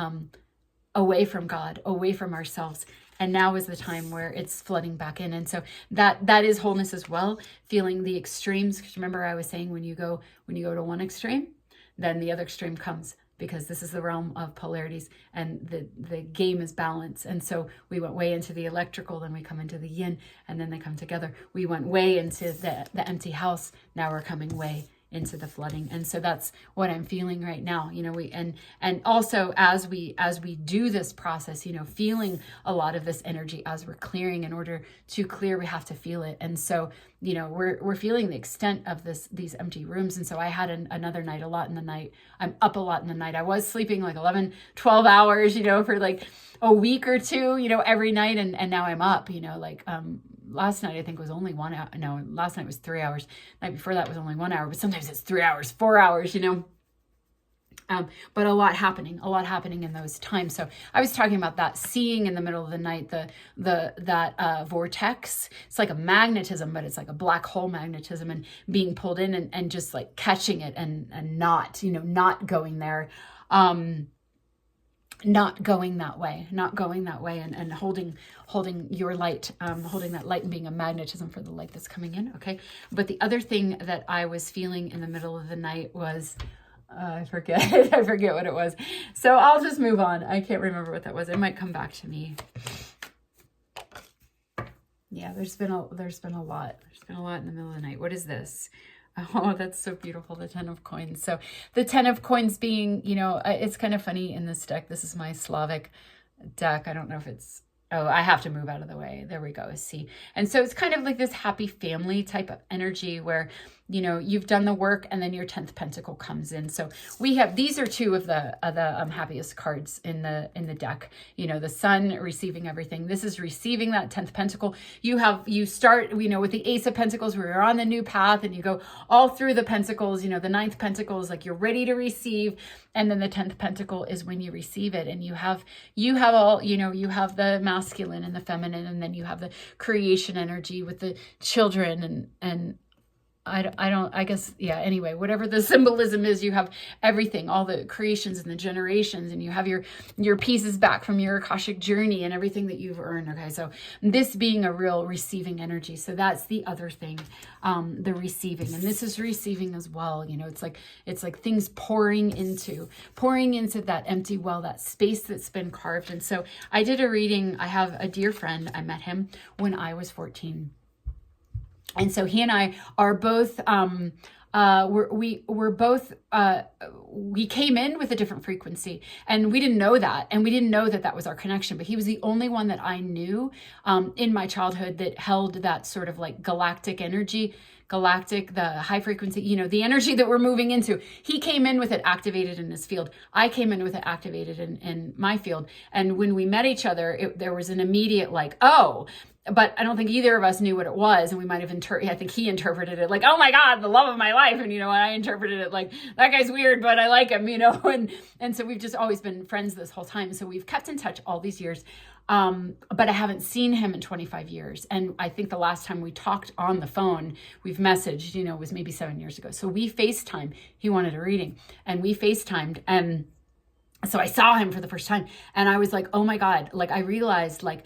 A: away from God, away from ourselves. And now is the time where it's flooding back in. And so that is wholeness as well, feeling the extremes. Because remember, I was saying, when you go to one extreme, then the other extreme comes, because this is the realm of polarities, and the game is balance. And so we went way into the electrical, then we come into the yin, and then they come together. We went way into the empty house. Now we're coming way into the flooding. And so that's what I'm feeling right now. And also as we do this process, feeling a lot of this energy as we're clearing. In order to clear, we have to feel it. And so, we're feeling the extent of these empty rooms. And so I had another night, a lot in the night. I'm up a lot in the night. I was sleeping like 11, 12 hours, for like a week or two, every night. And now I'm up, last night I think was only 1 hour. No, last night was 3 hours. The night before that was only 1 hour, but sometimes it's 3 hours, 4 hours, but a lot happening in those times. So I was talking about that, seeing in the middle of the night, that vortex. It's like a magnetism, but it's like a black hole magnetism, and being pulled in and just like catching it and not going there. Not going that way, and holding your light, holding that light, and being a magnetism for the light that's coming in. Okay. But the other thing that I was feeling in the middle of the night was, I forget what it was. So I'll just move on. I can't remember what that was. It might come back to me. Yeah, there's been a lot. There's been a lot in the middle of the night. What is this? Oh, that's so beautiful. The 10 of coins. So the 10 of coins being, it's kind of funny in this deck. This is my Slavic deck. I don't know if it's, oh, I have to move out of the way. There we go. See. And so it's kind of like this happy family type of energy, where you've done the work, and then your 10th pentacle comes in. So we have, these are two of the happiest cards in the deck. The sun receiving everything. This is receiving that 10th pentacle. You start, with the Ace of Pentacles, where you're on the new path, and you go all through the pentacles. The ninth pentacle is like you're ready to receive, and then the 10th pentacle is when you receive it, and you have all, you have the masculine and the feminine, and then you have the creation energy with the children and I guess, yeah, anyway, whatever the symbolism is, you have everything, all the creations and the generations, and you have your pieces back from your Akashic journey and everything that you've earned. Okay. So this being a real receiving energy. So that's the other thing, the receiving, and this is receiving as well. It's like things pouring into that empty well, that space that's been carved. And so I did a reading. I have a dear friend. I met him when I was 14. And so he and I are both, we came in with a different frequency, and we didn't know that. And we didn't know that that was our connection, but he was the only one that I knew, in my childhood that held that sort of like galactic energy, the high frequency, the energy that we're moving into. He came in with it activated in his field. I came in with it activated in my field. And when we met each other, there was an immediate like, oh, but I don't think either of us knew what it was. And we might have I think he interpreted it like, oh my God, the love of my life. And, I interpreted it like, that guy's weird, but I like him, and so we've just always been friends this whole time. So we've kept in touch all these years. But I haven't seen him in 25 years. And I think the last time we talked on the phone, we've messaged, was maybe 7 years ago. So we FaceTimed. He wanted a reading, and we FaceTimed, and so I saw him for the first time, and I was like, oh my God, like I realized like,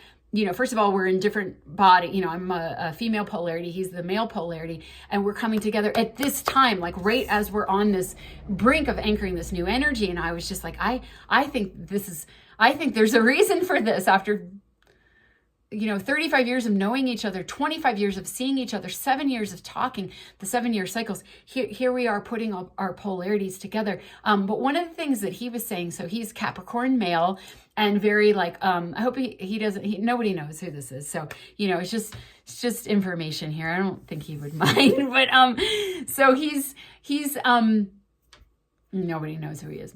A: first of all, we're in different body, I'm a female polarity, he's the male polarity, and we're coming together at this time, like right as we're on this brink of anchoring this new energy. And I was just like, I think there's a reason for this after 35 years of knowing each other, 25 years of seeing each other, 7 years of talking, the 7-year cycles. Here we are putting our polarities together. But one of the things that he was saying, so he's Capricorn male and very like, I hope he doesn't, nobody knows who this is. So, it's just information here. I don't think he would mind, but, so he's, nobody knows who he is.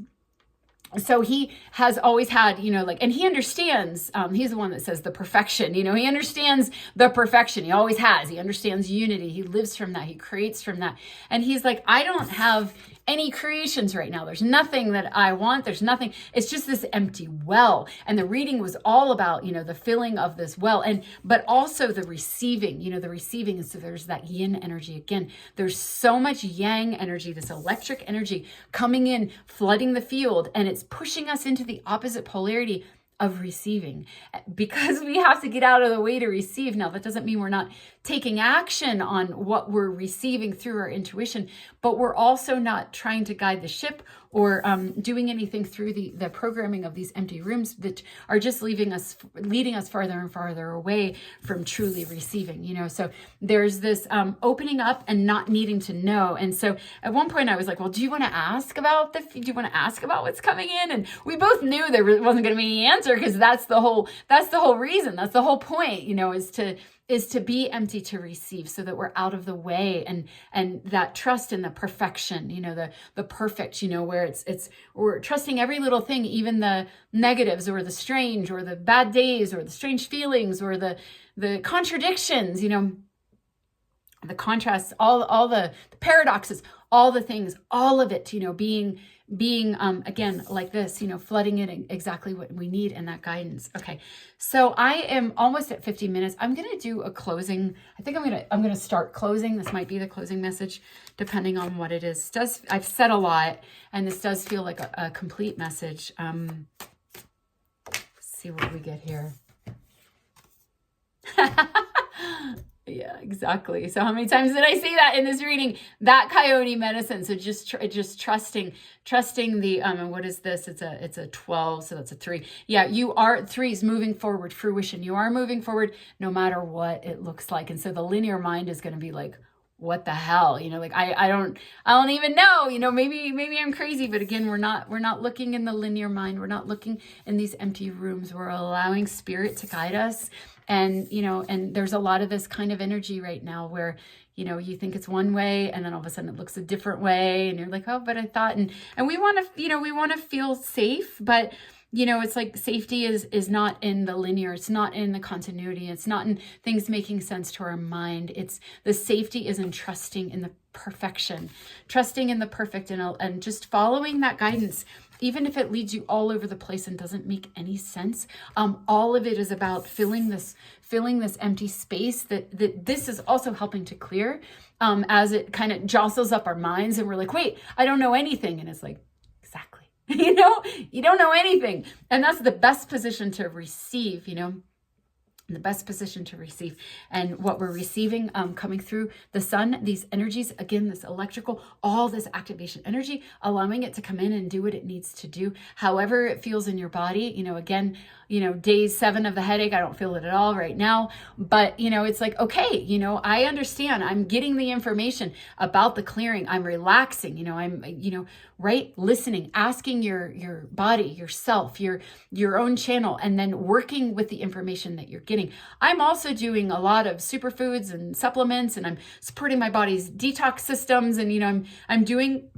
A: So he has always had, and he understands, he's the one that says the perfection, he understands the perfection. He always has. He understands unity. He lives from that. He creates from that. And he's like, I don't have any creations right now. There's nothing that I want. There's nothing. It's just this empty well. And the reading was all about, the filling of this well, but also the receiving, the receiving. And so there's that yin energy again. There's so much yang energy, this electric energy coming in, flooding the field, and it's pushing us into the opposite polarity of receiving, because we have to get out of the way to receive. Now, that doesn't mean we're not taking action on what we're receiving through our intuition, but we're also not trying to guide the ship or doing anything through the programming of these empty rooms that are just leading us farther and farther away from truly receiving, so there's this opening up and not needing to know. And so at one point I was like, well, do you want to ask about what's coming in? And we both knew there wasn't going to be any answer, because that's the whole reason, that's the whole point, is to be empty to receive, so that we're out of the way, and that trust in the perfection, the perfect, where we're trusting every little thing, even the negatives or the strange or the bad days or the strange feelings or the contradictions, the contrasts, all the paradoxes, all the things, all of it, being again, like this, flooding it exactly what we need and that guidance. Okay. So I am almost at 50 minutes. I'm going to do a closing. I think I'm going to start closing. This might be the closing message, depending on what it is. I've said a lot, and this does feel like a complete message. Let's see what we get here. Yeah, exactly. So how many times did I say that in this reading? That coyote medicine. So just trusting the, and what is this? It's a 12. So that's a 3. Yeah. Threes moving forward, fruition. You are moving forward no matter what it looks like. And so the linear mind is going to be like, what the hell? Like I don't even know, maybe I'm crazy, but again, we're not looking in the linear mind. We're not looking in these empty rooms. We're allowing spirit to guide us. And, and there's a lot of this kind of energy right now where, you think it's one way and then all of a sudden it looks a different way and you're like, oh, but I thought, and we want to, we want to feel safe, but it's like safety is not in the linear, it's not in the continuity, it's not in things making sense to our mind. It's the safety is in trusting in the perfection, trusting in the perfect, and just following that guidance. Even if it leads you all over the place and doesn't make any sense, all of it is about filling this empty space that this is also helping to clear, as it kind of jostles up our minds and we're like, wait, I don't know anything. And it's like, exactly, you don't know anything. And that's the best position to receive, the best position to receive. And what we're receiving coming through the sun, these energies, again, this electrical, all this activation energy, allowing it to come in and do what it needs to do, however it feels in your body. Again, day 7 of the headache, I don't feel it at all right now, but it's like, okay, I understand, I'm getting the information about the clearing, I'm relaxing, I'm, right, listening, asking your body, yourself, your own channel, and then working with the information that you're getting. I'm also doing a lot of superfoods and supplements, and I'm supporting my body's detox systems, and I'm doing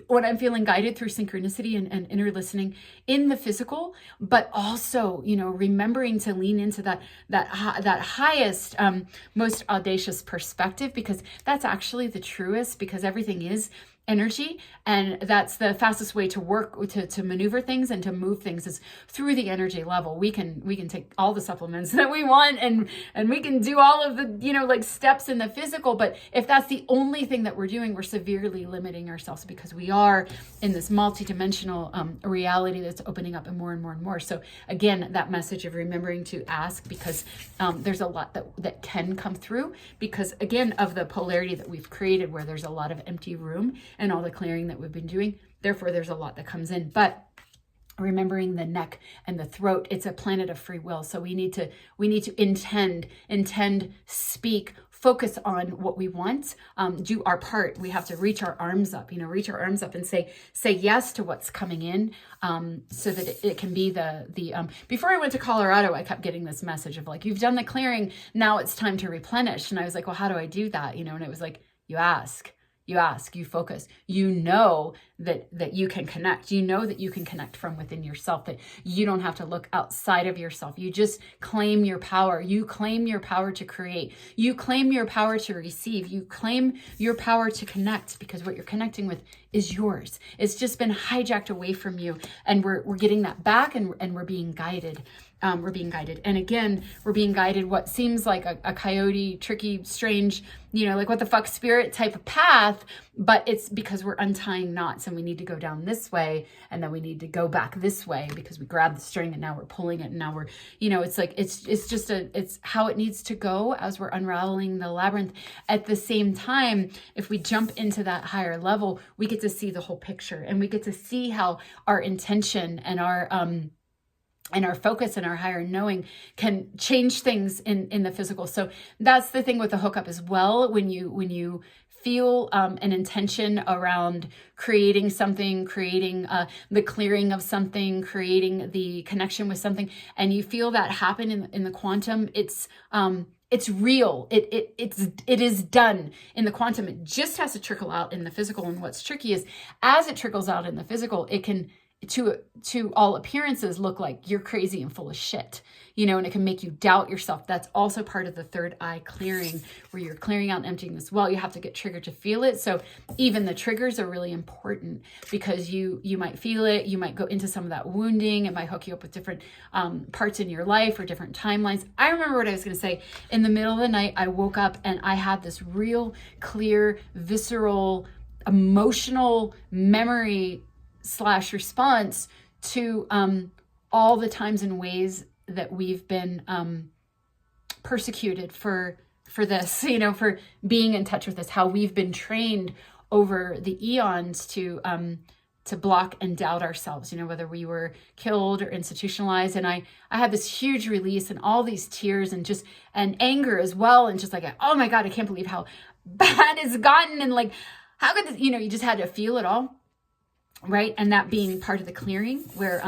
A: what I'm feeling guided through synchronicity and inner listening in the physical, but also, remembering to lean into that highest, most audacious perspective, because that's actually the truest, because everything is energy, and that's the fastest way to work, to maneuver things and to move things, is through the energy level. We can take all the supplements that we want, and we can do all of the steps in the physical, but if that's the only thing that we're doing, we're severely limiting ourselves, because we are in this multidimensional reality that's opening up and more and more and more. So again, that message of remembering to ask, because there's a lot that can come through, because again, of the polarity that we've created, where there's a lot of empty room and all the clearing that we've been doing. Therefore, there's a lot that comes in. But remembering the neck and the throat, it's a planet of free will. So we need to intend, speak, focus on what we want, do our part. We have to reach our arms up, and say yes to what's coming in, so that it can be the before I went to Colorado, I kept getting this message of like, you've done the clearing, now it's time to replenish. And I was like, well, how do I do that? And it was like, you ask, you focus, that you can connect, that you can connect from within yourself, that you don't have to look outside of yourself. You just claim your power. You claim your power to create. You claim your power to receive. You claim your power to connect, because what you're connecting with is yours. It's just been hijacked away from you. And we're getting that back, and we're being guided. And again, we're being guided what seems like a coyote, tricky, strange, like what the fuck spirit type of path, but it's because we're untying knots, and we need to go down this way, and then we need to go back this way, because we grabbed the string and now we're pulling it, and now we're, it's like, it's how it needs to go as we're unraveling the labyrinth. At the same time, if we jump into that higher level, we get to see the whole picture, and we get to see how our intention and our focus and our higher knowing can change things in the physical. So that's the thing with the hookup as well. When you feel an intention around creating something, creating the clearing of something, creating the connection with something, and you feel that happen in the quantum, it's real. It is done in the quantum. It just has to trickle out in the physical. And what's tricky is, as it trickles out in the physical, it can, to all appearances, look like you're crazy and full of shit, and it can make you doubt yourself. That's also part of the third eye clearing, where you're clearing out and emptying this well. You have to get triggered to feel it. So even the triggers are really important, because you might feel it. You might go into some of that wounding. It might hook you up with different parts in your life or different timelines. I remember what I was going to say. In the middle of the night, I woke up and I had this real clear, visceral, emotional memory / response to all the times and ways that we've been persecuted for this, for being in touch with this, how we've been trained over the eons to block and doubt ourselves, whether we were killed or institutionalized. And I had this huge release, and all these tears, and anger as well, and just like, oh my God, I can't believe how bad it's gotten, and like, how could this, you just had to feel it all. Right. And that being part of the clearing, where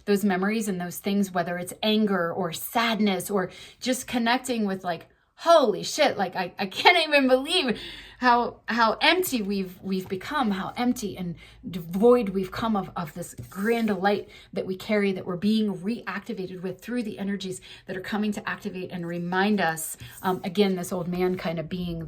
A: those memories and those things, whether it's anger or sadness or just connecting with like holy shit, like I can't even believe how empty we've become, how empty and devoid we've come of this grand light that we carry, that we're being reactivated with through the energies that are coming to activate and remind us, again, this old man kind of being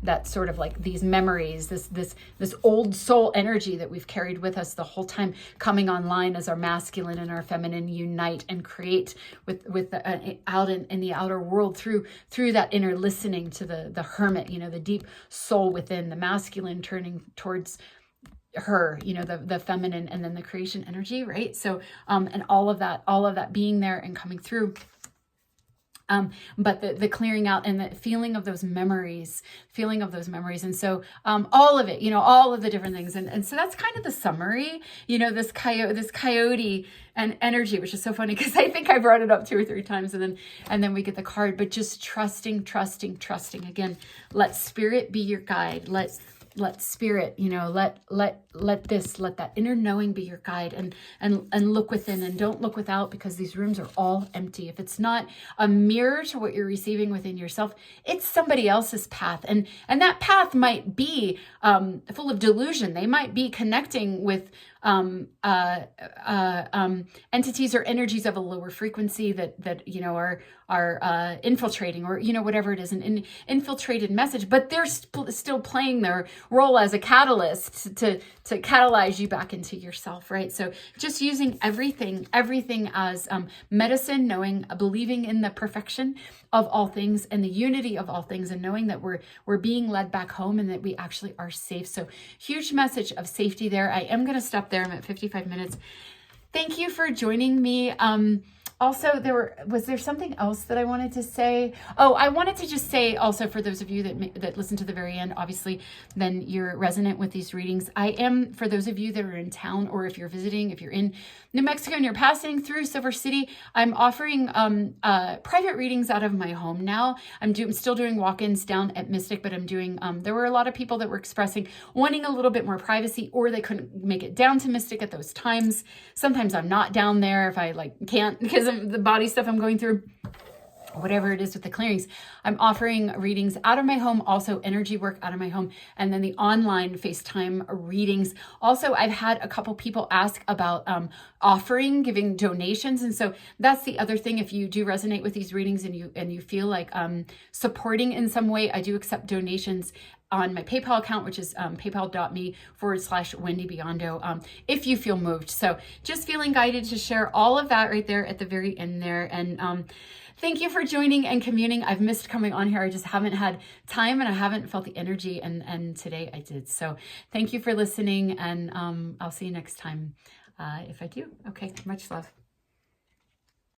A: that sort of like these memories, this old soul energy that we've carried with us the whole time, coming online as our masculine and our feminine unite and create with the, out in the outer world through that inner listening to the hermit, the deep soul within, the masculine turning towards her, the feminine, and then the creation energy, right? So and all of that being there and coming through. But the clearing out and the feeling of those memories. And so, all of it, all of the different things. And so that's kind of the summary, this coyote and energy, which is so funny because I think I brought it up 2 or 3 times and then we get the card, but just trusting. Again, let spirit be your guide. Let spirit, let that inner knowing be your guide, and look within, and don't look without, because these rooms are all empty. If it's not a mirror to what you're receiving within yourself, it's somebody else's path. And that path might be full of delusion. They might be connecting with entities or energies of a lower frequency that are infiltrating, or whatever it is, an infiltrated message, but they're still playing their role as a catalyst to catalyze you back into yourself, right? So just using everything as medicine, believing in the perfection of all things and the unity of all things, and knowing that we're being led back home and that we actually are safe. So huge message of safety there. I am going to stop there. I'm at 55 minutes. Thank you for joining me. Also, was there something else that I wanted to say? Oh, I wanted to just say also, for those of you that listen to the very end, obviously, then you're resonant with these readings. I am, for those of you that are in town, or if you're visiting, if you're in New Mexico and you're passing through Silver City, I'm offering private readings out of my home now. I'm still doing walk-ins down at Mystic, but I'm doing, there were a lot of people that were expressing wanting a little bit more privacy, or they couldn't make it down to Mystic at those times. Sometimes I'm not down there if I can't, because of the body stuff I'm going through, whatever it is with the clearings. I'm offering readings out of my home, also energy work out of my home, and then the online FaceTime readings. Also, I've had a couple people ask about giving donations, and so that's the other thing. If you do resonate with these readings and you feel like supporting in some way, I do accept donations on my PayPal account, which is paypal.me/Wendy Biondo, if you feel moved. So just feeling guided to share all of that right there at the very end there. And thank you for joining and communing. I've missed coming on here. I just haven't had time, and I haven't felt the energy, and today I did. So thank you for listening, and I'll see you next time if I do. Okay, much love.